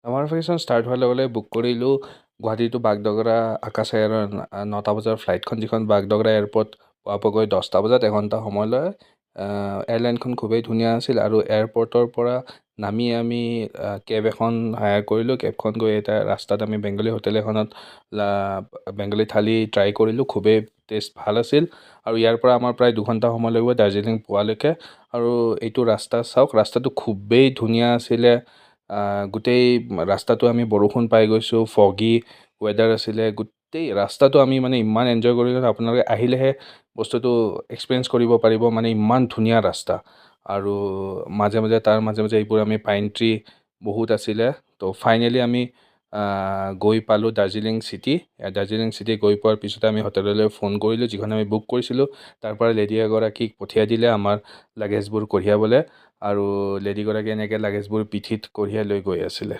আমাৰ vacation start হোৱাৰ লগে লগে বুক কৰিলোঁ গুৱাহাটী টু বাগডগৰা আকাশ এয়াৰৰ 9টা বজাৰ ফ্লাইটখন যিখন বাগডগৰা এয়াৰপৰ্ট পোৱাকৈ 10টা বজাত এঘণ্টা সময় লয় এয়াৰলাইনখন খুবেই ধুনীয়া আছিল আৰু এয়াৰপৰ্টৰ পৰা নামি আমি কেব এখন হায়াৰ কৰিলোঁ কেবখন গৈ এটা ৰাস্তাত আমি বেংগলী হোটেল এখনত বেংগলী থালি ট্ৰাই কৰিলোঁ খুবেই টেষ্ট ভাল আছিল আৰু ইয়াৰ পৰা আমাৰ প্ৰায় 2 ঘণ্টা সময় লাগিব দাৰ্জিলিং পোৱালৈকে আৰু এইটো ৰাস্তা চাওক ৰাস্তাটো খুবেই ধুনীয়া আছিলে গোটেই ৰাস্তাটো আমি বৰষুণ পাই গৈছোঁ ফগি ৱেডাৰ আছিলে গোটেই ৰাস্তাটো আমি মানে ইমান এনজয় কৰিলোঁ আপোনালোকে আহিলেহে বস্তুটো এক্সপিৰিয়েঞ্চ কৰিব পাৰিব মানে ইমান ধুনীয়া ৰাস্তা আৰু মাজে মাজে এইবোৰ আমি পাইন ট্ৰি বহুত আছিলে তো ফাইনেলি আমি গৈ পালোঁ দাৰ্জিলিং চিটি গৈ পোৱাৰ পিছতে আমি হোটেললৈ ফোন কৰিলোঁ যিখন আমি বুক কৰিছিলোঁ তাৰ পৰা লেডি এগৰাকীক পঠিয়াই দিলে আমাৰ লাগেজবোৰ কঢ়িয়াবলৈ আৰু লেডিগৰাকীয়ে এনেকৈ লাগেজবোৰ পিঠিত কঢ়িয়াই লৈ গৈ আছিলে